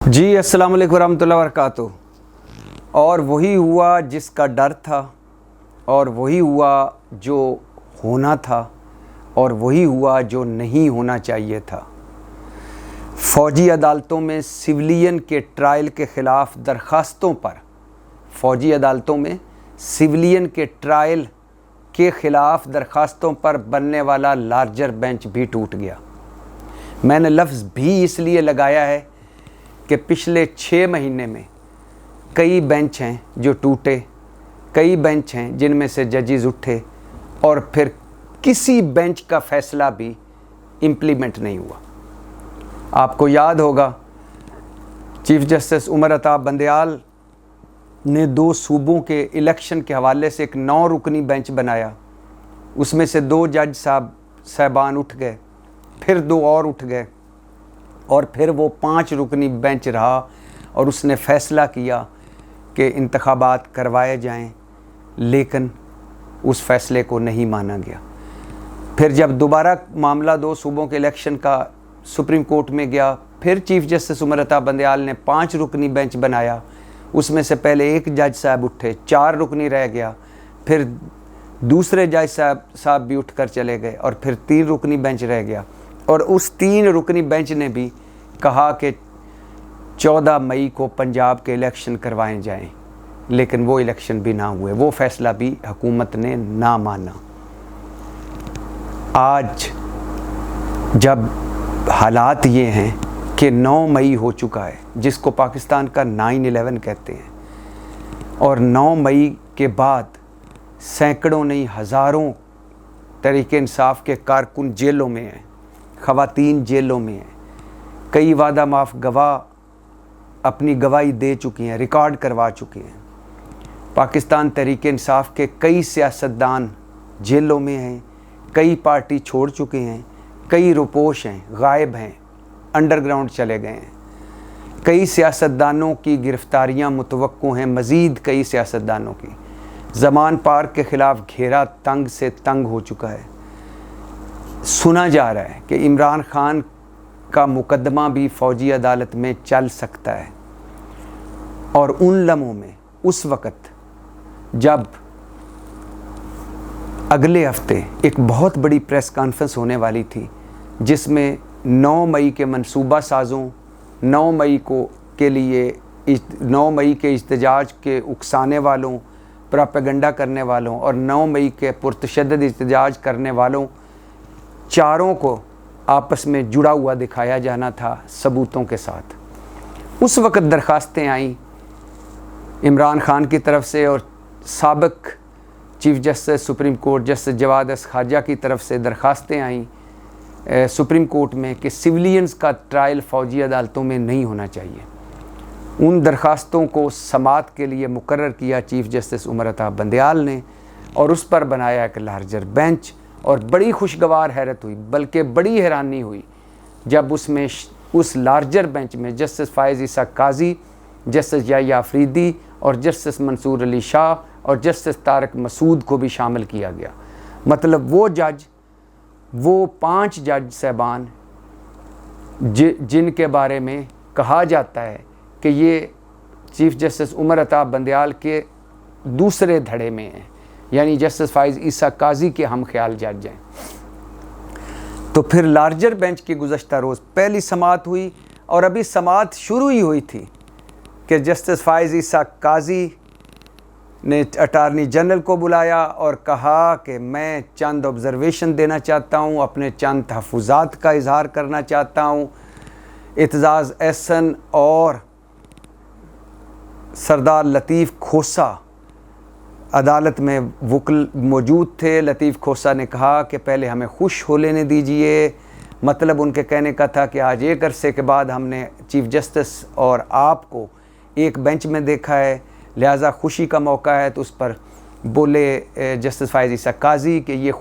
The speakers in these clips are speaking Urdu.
جی السلام علیکم ورحمۃ اللہ وبرکاتہ۔ اور وہی ہوا جس کا ڈر تھا، اور وہی ہوا جو ہونا تھا، اور وہی ہوا جو نہیں ہونا چاہیے تھا۔ فوجی عدالتوں میں سویلین کے ٹرائل کے خلاف درخواستوں پر بننے والا لارجر بینچ بھی ٹوٹ گیا۔ میں نے لفظ بھی اس لیے لگایا ہے کہ پچھلے 6 مہینے میں کئی بینچ ہیں جو ٹوٹے، کئی بینچ ہیں جن میں سے ججز اٹھے اور پھر کسی بینچ کا فیصلہ بھی امپلیمنٹ نہیں ہوا۔ آپ کو یاد ہوگا چیف جسٹس عمر عطا بندیال نے 2 صوبوں کے الیکشن کے حوالے سے ایک 9 رکنی بینچ بنایا۔ اس میں سے 2 جج صاحبان اٹھ گئے، پھر 2 اور اٹھ گئے، اور پھر وہ 5 رکنی بینچ رہا اور اس نے فیصلہ کیا کہ انتخابات کروائے جائیں، لیکن اس فیصلے کو نہیں مانا گیا۔ پھر جب دوبارہ معاملہ 2 صوبوں کے الیکشن کا سپریم کورٹ میں گیا، پھر چیف جسٹس عمر عطا بندیال نے 5 رکنی بینچ بنایا۔ اس میں سے پہلے 1 جج صاحب اٹھے، 4 رکنی رہ گیا، پھر دوسرے جج صاحب بھی اٹھ کر چلے گئے، اور پھر 3 رکنی بینچ رہ گیا۔ اور اس 3 رکنی بینچ نے بھی کہا کہ 14 مئی کو پنجاب کے الیکشن کروائے جائیں، لیکن وہ الیکشن بھی نہ ہوئے، وہ فیصلہ بھی حکومت نے نہ مانا۔ آج جب حالات یہ ہیں کہ 9 مئی ہو چکا ہے، جس کو پاکستان کا 9/11 کہتے ہیں، اور 9 مئی کے بعد سینکڑوں نہیں ہزاروں تحریک انصاف کے کارکن جیلوں میں ہیں، خواتین جیلوں میں ہیں، کئی وعدہ معاف گواہ اپنی گواہی دے چکی ہیں، ریکارڈ کروا چکے ہیں۔ پاکستان تحریک انصاف کے کئی سیاستدان جیلوں میں ہیں، کئی پارٹی چھوڑ چکے ہیں، کئی روپوش ہیں، غائب ہیں، انڈر گراؤنڈ چلے گئے ہیں۔ کئی سیاستدانوں کی گرفتاریاں متوقع ہیں، مزید کئی سیاستدانوں کی۔ زمان پارک کے خلاف گھیرا تنگ سے تنگ ہو چکا ہے۔ سنا جا رہا ہے کہ عمران خان کا مقدمہ بھی فوجی عدالت میں چل سکتا ہے، اور ان لمحوں میں، اس وقت جب اگلے ہفتے ایک بہت بڑی پریس کانفرنس ہونے والی تھی، جس میں 9 مئی کے منصوبہ سازوں، 9 مئی کے احتجاج کے اکسانے والوں، پراپیگنڈا کرنے والوں، اور 9 مئی کے پرتشدد احتجاج کرنے والوں، چاروں کو آپس میں جڑا ہوا دکھایا جانا تھا ثبوتوں کے ساتھ۔ اس وقت درخواستیں آئیں عمران خان کی طرف سے، اور سابق chief justice supreme court justice Jawwad S Khawaja کی طرف سے درخواستیں آئیں سپریم کورٹ میں کہ سویلینز کا ٹرائل فوجی عدالتوں میں نہیں ہونا چاہیے۔ ان درخواستوں کو سماعت کے لیے مقرر کیا چیف جسٹس عمر عطا بندیال نے، اور اس پر بنایا ایک لارجر بینچ۔ اور بڑی خوشگوار حیرت ہوئی، بلکہ بڑی حیرانی ہوئی، جب اس لارجر بینچ میں جسٹس فائز عیسیٰ قاضی، جسٹس یحییٰ آفریدی، اور جسٹس منصور علی شاہ، اور جسٹس طارق مسعود کو بھی شامل کیا گیا۔ مطلب وہ 5 جج صاحبان جن کے بارے میں کہا جاتا ہے کہ یہ چیف جسٹس عمر عطا بندیال کے دوسرے دھڑے میں ہیں، یعنی جسٹس فائز عیسیٰ قاضی کے ہم خیال جج ہیں۔ تو پھر لارجر بینچ کی گزشتہ روز پہلی سماعت ہوئی، اور ابھی سماعت شروع ہی ہوئی تھی کہ جسٹس فائز عیسیٰ قاضی نے اٹارنی جنرل کو بلایا اور کہا کہ میں چند آبزرویشن دینا چاہتا ہوں، اپنے چند تحفظات کا اظہار کرنا چاہتا ہوں۔ اعتزاز احسن اور سردار لطیف کھوسہ عدالت میں وکل موجود تھے۔ لطیف کھوسہ نے کہا کہ پہلے ہمیں خوش ہو لینے دیجئے، مطلب ان کے کہنے کا تھا کہ آج ایک عرصے کے بعد ہم نے چیف جسٹس اور آپ کو ایک بینچ میں دیکھا ہے، لہٰذا خوشی کا موقع ہے۔ تو اس پر بولے جسٹس فائز عیسیٰ قاضی کہ یہ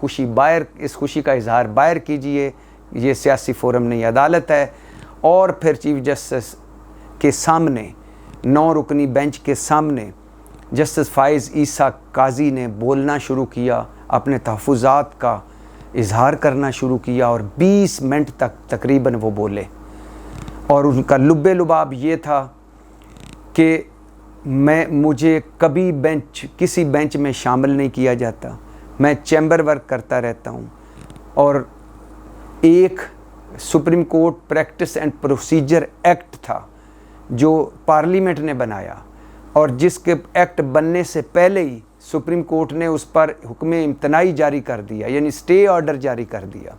اس خوشی کا اظہار باہر کیجئے، یہ سیاسی فورم نہیں، عدالت ہے۔ اور پھر چیف جسٹس کے سامنے، 9 رکنی بینچ کے سامنے، جسٹس فائز عیسیٰ قاضی نے بولنا شروع کیا، اپنے تحفظات کا اظہار کرنا شروع کیا، اور 20 منٹ تک تقریباً وہ بولے۔ اور ان کا لب لباب یہ تھا کہ مجھے کبھی کسی بینچ میں شامل نہیں کیا جاتا، میں چیمبر ورک کرتا رہتا ہوں۔ اور ایک supreme court practice and procedure act تھا جو پارلیمنٹ نے بنایا، اور جس کے ایکٹ بننے سے پہلے ہی سپریم کورٹ نے اس پر حکم امتناعی جاری کر دیا، یعنی اسٹے آرڈر جاری کر دیا،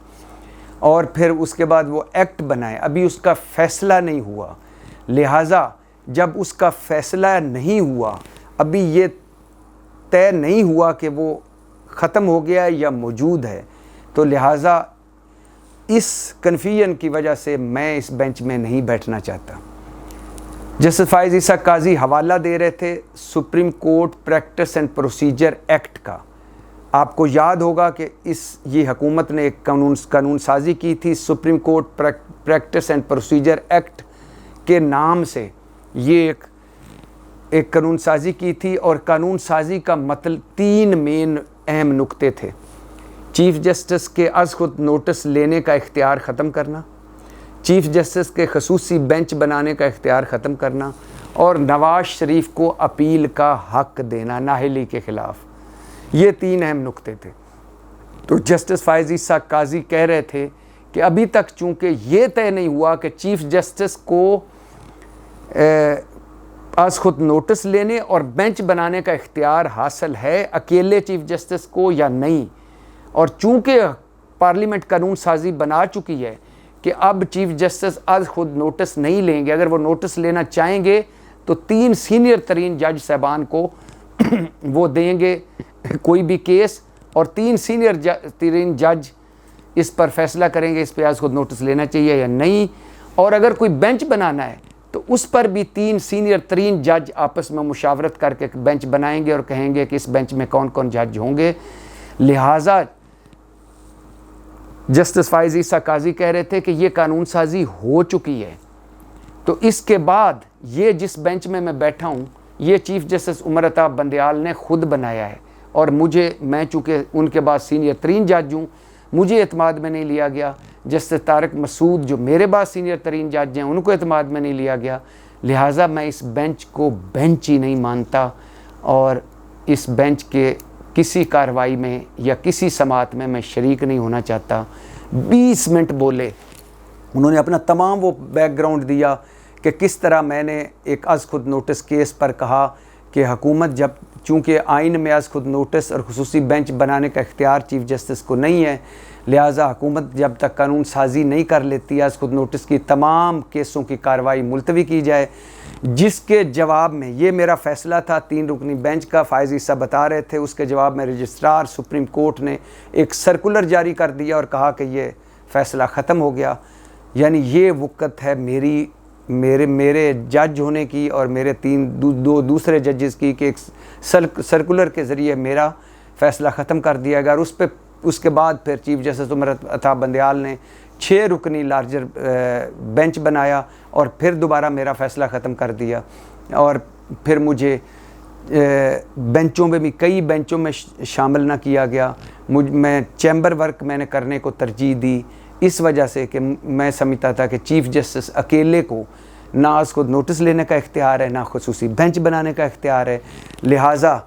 اور پھر اس کے بعد وہ ایکٹ بنائے، ابھی اس کا فیصلہ نہیں ہوا۔ لہٰذا جب اس کا فیصلہ نہیں ہوا، ابھی یہ طے نہیں ہوا کہ وہ ختم ہو گیا یا موجود ہے، تو لہٰذا اس کنفیوژن کی وجہ سے میں اس بینچ میں نہیں بیٹھنا چاہتا۔ جسٹس فائز عیسیٰ قاضی حوالہ دے رہے تھے supreme court practice and procedure act کا۔ آپ کو یاد ہوگا کہ یہ حکومت نے ایک قانون سازی کی تھی، supreme court practice and procedure act کے نام سے یہ ایک قانون سازی کی تھی، اور قانون سازی کا مطلب 3 مین اہم نقطے تھے: چیف جسٹس کے از خود نوٹس لینے کا اختیار ختم کرنا، چیف جسٹس کے خصوصی بینچ بنانے کا اختیار ختم کرنا، اور نواز شریف کو اپیل کا حق دینا نااہلی کے خلاف۔ یہ 3 اہم نقطے تھے۔ تو جسٹس فائز عیسیٰ قاضی کہہ رہے تھے کہ ابھی تک چونکہ یہ طے نہیں ہوا کہ چیف جسٹس کو از خود نوٹس لینے اور بینچ بنانے کا اختیار حاصل ہے اکیلے چیف جسٹس کو یا نہیں، اور چونکہ پارلیمنٹ قانون سازی بنا چکی ہے کہ اب چیف جسٹس از خود نوٹس نہیں لیں گے، اگر وہ نوٹس لینا چاہیں گے تو 3 سینئر ترین جج صاحبان کو وہ دیں گے کوئی بھی کیس، اور 3 سینئر ترین جج اس پر فیصلہ کریں گے اس پہ از خود نوٹس لینا چاہیے یا نہیں، اور اگر کوئی بینچ بنانا ہے تو اس پر بھی 3 سینئر ترین جج آپس میں مشاورت کر کے بینچ بنائیں گے اور کہیں گے کہ اس بینچ میں کون کون جج ہوں گے۔ لہٰذا جسٹس فائز عیسیٰ قاضی کہہ رہے تھے کہ یہ قانون سازی ہو چکی ہے، تو اس کے بعد یہ جس بینچ میں بیٹھا ہوں یہ چیف جسٹس عمر عطا بندیال نے خود بنایا ہے، اور میں چونکہ ان کے بعد سینئر ترین جج ہوں، مجھے اعتماد میں نہیں لیا گیا۔ جسٹس طارق مسعود جو میرے بعد سینئر ترین جج ہیں ان کو اعتماد میں نہیں لیا گیا، لہٰذا میں اس بینچ کو بینچ ہی نہیں مانتا، اور اس بینچ کے کسی کارروائی میں یا کسی سماعت میں شریک نہیں ہونا چاہتا۔ 20 منٹ بولے، انہوں نے اپنا تمام وہ بیک گراؤنڈ دیا کہ کس طرح میں نے ایک از خود نوٹس کیس پر کہا کہ حکومت چونکہ آئین میں از خود نوٹس اور خصوصی بینچ بنانے کا اختیار چیف جسٹس کو نہیں ہے، لہٰذا حکومت جب تک قانون سازی نہیں کر لیتی از خود نوٹس کی تمام کیسوں کی کارروائی ملتوی کی جائے، جس کے جواب میں یہ میرا فیصلہ تھا 3 رکنی بینچ کا، فائز عیسیٰ بتا رہے تھے، اس کے جواب میں رجسٹرار سپریم کورٹ نے ایک سرکولر جاری کر دیا اور کہا کہ یہ فیصلہ ختم ہو گیا۔ یعنی یہ وقت ہے میرے جج ہونے کی اور میرے 2 دوسرے ججز کی کہ ایک سرکولر کے ذریعے میرا فیصلہ ختم کر دیا گیا، اور اس کے بعد پھر چیف جسٹس عمر عطا بندیال نے 6 رکنی لارجر بینچ بنایا اور پھر دوبارہ میرا فیصلہ ختم کر دیا، اور پھر مجھے بینچوں میں بھی کئی بینچوں میں شامل نہ کیا گیا۔ میں چیمبر ورک میں نے کرنے کو ترجیح دی اس وجہ سے کہ میں سمجھتا تھا کہ چیف جسٹس اکیلے کو نہ از خود نوٹس لینے کا اختیار ہے نہ خصوصی بینچ بنانے کا اختیار ہے، لہٰذا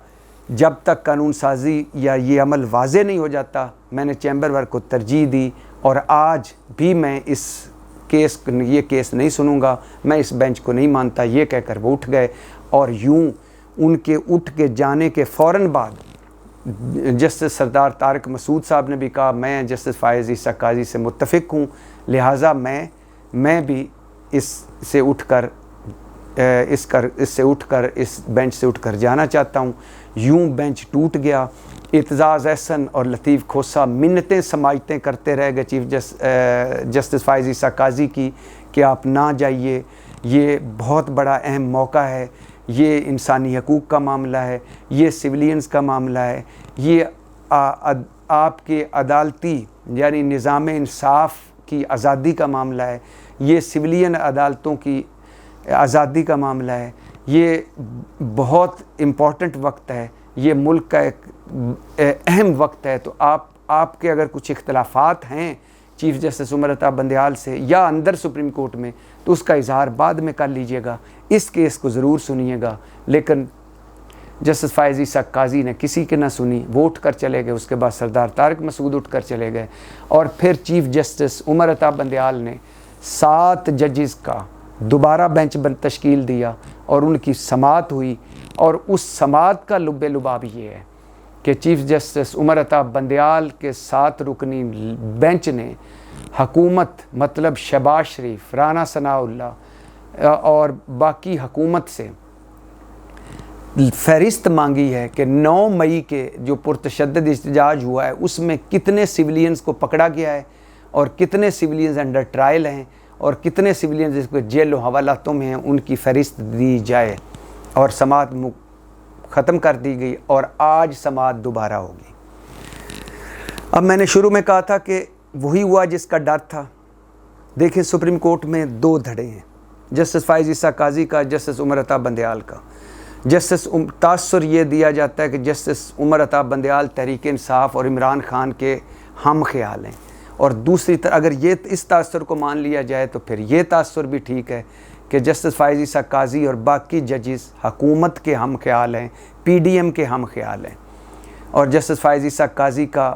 جب تک قانون سازی یا یہ عمل واضح نہیں ہو جاتا میں نے چیمبر ورک کو ترجیح دی، اور آج بھی میں یہ کیس نہیں سنوں گا، میں اس بینچ کو نہیں مانتا، یہ کہہ کر وہ اٹھ گئے۔ اور یوں ان کے اٹھ کے جانے کے فوراً بعد جسٹس سردار طارق مسعود صاحب نے بھی کہا میں جسٹس فائز عیسیٰ قاضی سے متفق ہوں، لہٰذا میں بھی اس سے اٹھ کر اس بینچ سے اٹھ کر جانا چاہتا ہوں۔ یوں بینچ ٹوٹ گیا۔ اعتزاز احسن اور لطیف کھوسہ منتیں سماجتیں کرتے رہ گئے چیف جسٹس فائز عیسیٰ قاضی کی کہ آپ نہ جائیے، یہ بہت بڑا اہم موقع ہے، یہ انسانی حقوق کا معاملہ ہے، یہ سویلینز کا معاملہ ہے، یہ آپ کے عدالتی یعنی نظام انصاف کی آزادی کا معاملہ ہے، یہ سویلین عدالتوں کی آزادی کا معاملہ ہے، یہ بہت امپورٹنٹ وقت ہے، یہ ملک کا ایک اہم وقت ہے۔ تو آپ کے اگر کچھ اختلافات ہیں چیف جسٹس عمر عطا بندیال سے یا اندر سپریم کورٹ میں تو اس کا اظہار بعد میں کر لیجئے گا، اس کیس کو ضرور سنیے گا۔ لیکن جسٹس فائز عیسیٰ قاضی نے کسی کی نہ سنی، وہ اٹھ کر چلے گئے۔ اس کے بعد سردار طارق مسعود اٹھ کر چلے گئے، اور پھر چیف جسٹس عمر عطا بندیال نے 7 ججز کا دوبارہ بینچ تشکیل دیا اور ان کی سماعت ہوئی، اور اس سماعت کا لب لباب یہ ہے کہ چیف جسٹس عمر عطا بندیال کے 7 رکنی بینچ نے حکومت مطلب شہباز شریف، رانا ثناء اللہ اور باقی حکومت سے فہرست مانگی ہے کہ 9 مئی کے جو پرتشدد احتجاج ہوا ہے اس میں کتنے سویلینز کو پکڑا گیا ہے اور کتنے سویلینز انڈر ٹرائل ہیں اور کتنے سویلینز اس کو جیل و حوالاتوں میں ہیں، ان کی فہرست دی جائے، اور سماعت ختم کر دی گئی، اور آج سماعت دوبارہ ہوگی۔ اب میں نے شروع میں کہا تھا کہ وہی ہوا جس کا ڈر تھا۔ دیکھیں سپریم کورٹ میں 2 دھڑے ہیں، جسٹس فائز عیسیٰ قاضی کا، جسٹس عمر عطا بندیال کا۔ جسٹس تاثر یہ دیا جاتا ہے کہ جسٹس عمر عطا بندیال تحریک انصاف اور عمران خان کے ہم خیال ہیں، اور دوسری طرف اگر یہ اس تاثر کو مان لیا جائے تو پھر یہ تاثر بھی ٹھیک ہے کہ جسٹس فائز عیسیٰ قاضی اور باقی ججز حکومت کے ہم خیال ہیں، پی ڈی ایم کے ہم خیال ہیں، اور جسٹس فائز عیسیٰ قاضی کا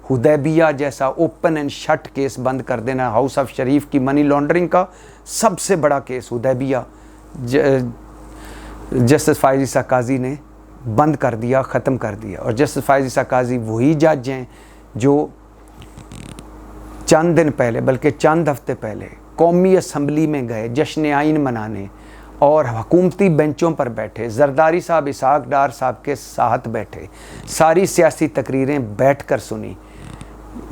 حدیبیہ جیسا اوپن اینڈ شٹ کیس بند کر دینا، ہاؤس آف شریف کی منی لانڈرنگ کا سب سے بڑا کیس حدیبیہ جسٹس فائز عیسیٰ قاضی نے بند کر دیا، ختم کر دیا۔ اور جسٹس فائز عیسیٰ قاضی وہی جج ہیں جو چند دن پہلے بلکہ چند ہفتے پہلے قومی اسمبلی میں گئے جشن آئین منانے، اور حکومتی بینچوں پر بیٹھے، زرداری صاحب اسحاق ڈار صاحب کے ساتھ بیٹھے، ساری سیاسی تقریریں بیٹھ کر سنی۔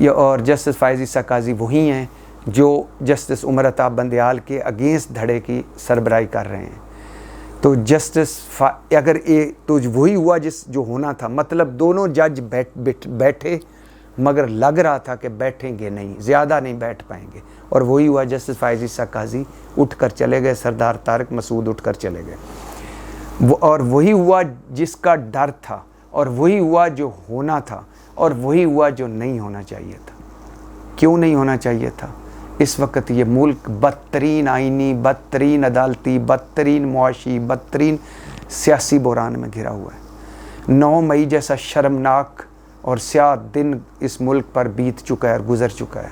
اور جسٹس فائز عیسیٰ قاضی وہی ہیں جو جسٹس عمر عطا بندیال کے اگینسٹ دھڑے کی سربراہی کر رہے ہیں۔ تو اگر تو وہی ہوا جو ہونا تھا، مطلب دونوں جج بیٹھے، مگر لگ رہا تھا کہ بیٹھیں گے نہیں، زیادہ نہیں بیٹھ پائیں گے، اور وہی ہوا جسٹس فائز عیسیٰ قاضی اٹھ کر چلے گئے، سردار طارق مسعود اٹھ کر چلے گئے، اور وہی ہوا جس کا ڈر تھا، اور وہی ہوا جو ہونا تھا، اور وہی ہوا جو نہیں ہونا چاہیے تھا۔ کیوں نہیں ہونا چاہیے تھا؟ اس وقت یہ ملک بدترین آئینی، بدترین عدالتی، بدترین معاشی، بدترین سیاسی بحران میں گھرا ہوا ہے۔ 9 مئی جیسا شرمناک اور سیاہ دن اس ملک پر بیت چکا ہے اور گزر چکا ہے۔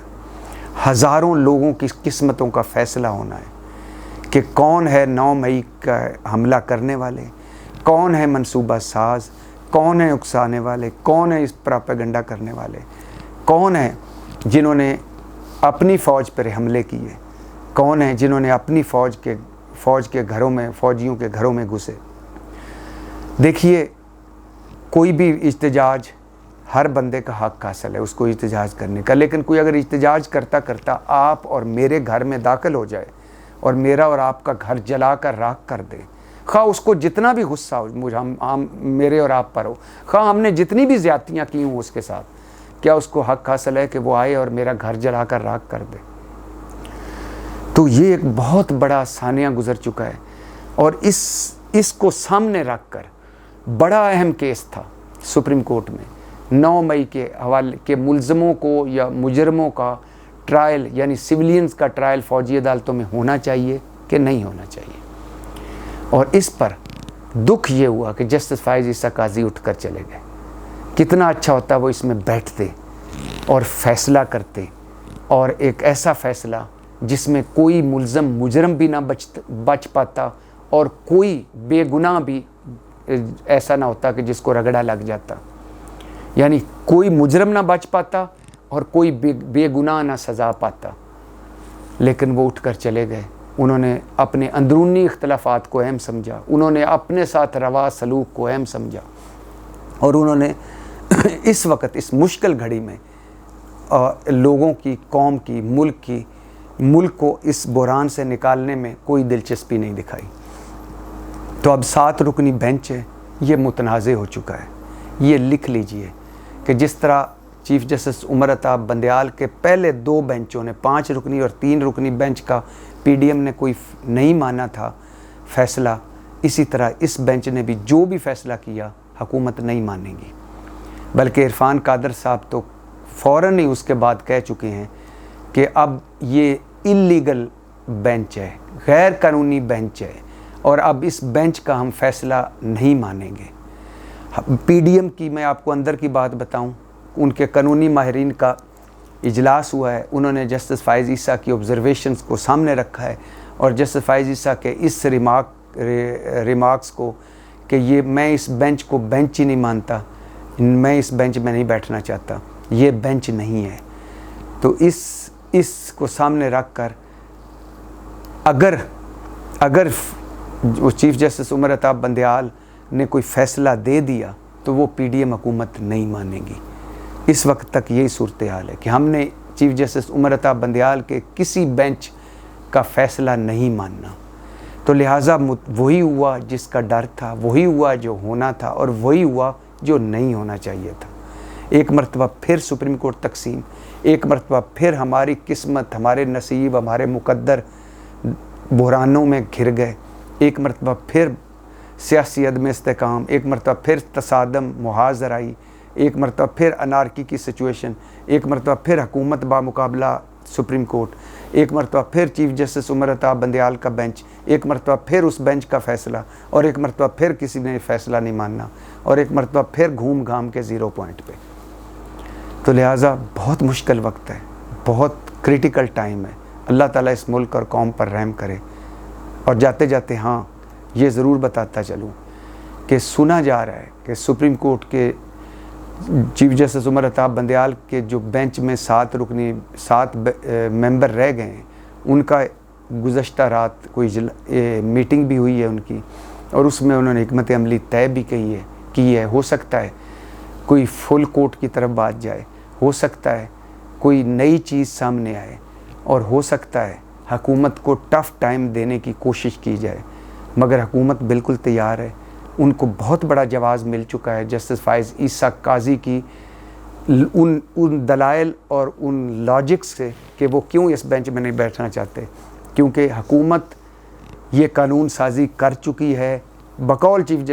ہزاروں لوگوں کی قسمتوں کا فیصلہ ہونا ہے کہ کون ہے 9 مئی کا حملہ کرنے والے، کون ہے منصوبہ ساز، کون ہے اکسانے والے، کون ہے اس پراپیگنڈا کرنے والے، کون ہے جنہوں نے اپنی فوج پر حملے کیے، کون ہے جنہوں نے اپنی فوج کے گھروں میں، فوجیوں کے گھروں میں گھسے۔ دیکھیے کوئی بھی احتجاج ہر بندے کا حق حاصل ہے اس کو احتجاج کرنے کا، لیکن کوئی اگر احتجاج کرتا کرتا آپ اور میرے گھر میں داخل ہو جائے اور میرا اور آپ کا گھر جلا کر راکھ کر دے، خواہ اس کو جتنا بھی غصہ ہو میرے اور آپ پر ہو، خواہ ہم نے جتنی بھی زیادتیاں کی ہوں اس کے ساتھ، کیا اس کو حق حاصل ہے کہ وہ آئے اور میرا گھر جلا کر راکھ کر دے؟ تو یہ ایک بہت بڑا ثانیہ گزر چکا ہے، اور اس کو سامنے رکھ کر بڑا اہم کیس تھا سپریم کورٹ میں 9 مئی کے حوالے کے ملزموں کو یا مجرموں کا ٹرائل، یعنی سویلینز کا ٹرائل فوجی عدالتوں میں ہونا چاہیے کہ نہیں ہونا چاہیے۔ اور اس پر دکھ یہ ہوا کہ جسٹس فائز عیسیٰ قاضی اٹھ کر چلے گئے۔ کتنا اچھا ہوتا وہ اس میں بیٹھتے اور فیصلہ کرتے، اور ایک ایسا فیصلہ جس میں کوئی مجرم بھی نہ بچ پاتا، اور کوئی بے گناہ بھی ایسا نہ ہوتا کہ جس کو رگڑا لگ جاتا، یعنی کوئی مجرم نہ بچ پاتا اور کوئی بے گناہ نہ سزا پاتا۔ لیکن وہ اٹھ کر چلے گئے، انہوں نے اپنے اندرونی اختلافات کو اہم سمجھا، انہوں نے اپنے ساتھ روا سلوک کو اہم سمجھا، اور انہوں نے اس وقت اس مشکل گھڑی میں لوگوں کی، قوم کی، ملک کو اس بحران سے نکالنے میں کوئی دلچسپی نہیں دکھائی۔ تو اب 7 رکنی بینچ ہے، یہ متنازع ہو چکا ہے۔ یہ لکھ لیجئے کہ جس طرح چیف جسٹس عمر عطا بندیال کے پہلے 2 بینچوں نے 5 رکنی اور 3 رکنی بینچ کا پی ڈی ایم نے کوئی نہیں مانا تھا فیصلہ، اسی طرح اس بینچ نے بھی جو بھی فیصلہ کیا حکومت نہیں مانے گی، بلکہ عرفان قادر صاحب تو فوراً ہی اس کے بعد کہہ چکے ہیں کہ اب یہ اللیگل بینچ ہے، غیر قانونی بینچ ہے، اور اب اس بینچ کا ہم فیصلہ نہیں مانیں گے۔ پی ڈی ایم کی میں آپ کو اندر کی بات بتاؤں، ان کے قانونی ماہرین کا اجلاس ہوا ہے، انہوں نے جسٹس فائز عیسیٰ کی آبزرویشنز کو سامنے رکھا ہے، اور جسٹس فائز عیسیٰ کے اس ریمارکس کو کہ یہ میں اس بینچ کو بینچ ہی نہیں مانتا، میں اس بینچ میں نہیں بیٹھنا چاہتا، یہ بینچ نہیں ہے۔ تو اس کو سامنے رکھ کر اگر چیف جسٹس عمر عطا بندیال نے کوئی فیصلہ دے دیا تو وہ پی ڈی ایم حکومت نہیں مانے گی۔ اس وقت تک یہی صورتحال ہے کہ ہم نے چیف جسٹس عمر عطا بندیال کے کسی بینچ کا فیصلہ نہیں ماننا، تو لہٰذا وہی ہوا جس کا ڈر تھا، وہی ہوا جو ہونا تھا، اور وہی ہوا جو نہیں ہونا چاہیے تھا۔ ایک مرتبہ پھر سپریم کورٹ تقسیم، ایک مرتبہ پھر ہماری قسمت، ہمارے نصیب، ہمارے مقدر بحرانوں میں گھر گئے، ایک مرتبہ پھر سیاسی عدم استحکام، ایک مرتبہ پھر تصادم، محاذ آئی، ایک مرتبہ پھر انارکی کی سچویشن، ایک مرتبہ پھر حکومت بامقابلہ سپریم کورٹ، ایک مرتبہ پھر چیف جسٹس عمر عطا بندیال کا بینچ، ایک مرتبہ پھر اس بینچ کا فیصلہ، اور ایک مرتبہ پھر کسی نے فیصلہ نہیں ماننا، اور ایک مرتبہ پھر گھوم گھام کے 0 پوائنٹ پہ۔ تو لہٰذا بہت مشکل وقت ہے، بہت کریٹیکل ٹائم ہے۔ اللہ تعالیٰ اس ملک اور قوم پر رحم کرے۔ اور جاتے جاتے ہاں یہ ضرور بتاتا چلوں کہ سنا جا رہا ہے کہ سپریم کورٹ کے چیف جسٹس عمر عطا بندیال کے جو بینچ میں 7 ممبر رہ گئے ہیں، ان کا گزشتہ رات کوئی میٹنگ بھی ہوئی ہے ان کی، اور اس میں انہوں نے حکمت عملی طے بھی کی ہے۔ ہو سکتا ہے کوئی فل کورٹ کی طرف بات جائے، ہو سکتا ہے کوئی نئی چیز سامنے آئے، اور ہو سکتا ہے حکومت کو ٹف ٹائم دینے کی کوشش کی جائے، مگر حکومت بالکل تیار ہے۔ ان کو بہت بڑا جواز مل چکا ہے جسٹس فائز عیسیٰ قاضی کی ان دلائل اور ان لاجکس سے کہ وہ کیوں اس بینچ میں نہیں بیٹھنا چاہتے، کیونکہ حکومت یہ قانون سازی کر چکی ہے بقول چیف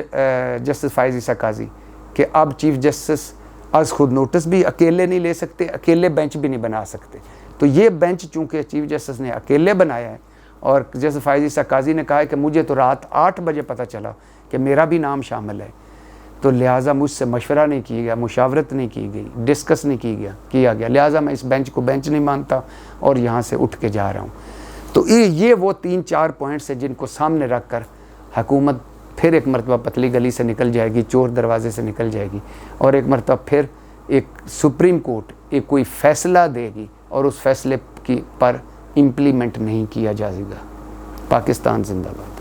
جسٹس فائز عیسیٰ قاضی کہ اب چیف جسٹس از خود نوٹس بھی اکیلے نہیں لے سکتے، اکیلے بینچ بھی نہیں بنا سکتے۔ تو یہ بینچ چونکہ چیف جسٹس نے اکیلے بنایا ہے، اور جسٹس فائز عیسیٰ قاضی نے کہا ہے کہ مجھے تو رات 8 بجے پتہ چلا کہ میرا بھی نام شامل ہے، تو لہٰذا مجھ سے مشورہ نہیں کیا گیا، مشاورت نہیں کی گئی، ڈسکس نہیں کیا گیا، لہٰذا میں اس بینچ کو بینچ نہیں مانتا اور یہاں سے اٹھ کے جا رہا ہوں۔ تو یہ وہ 3-4 پوائنٹس ہیں جن کو سامنے رکھ کر حکومت پھر ایک مرتبہ پتلی گلی سے نکل جائے گی، چور دروازے سے نکل جائے گی، اور ایک مرتبہ پھر ایک سپریم کورٹ ایک کوئی فیصلہ دے گی، اور اس فیصلے پر امپلیمنٹ نہیں کیا جائے گا۔ پاکستان زندہ باد۔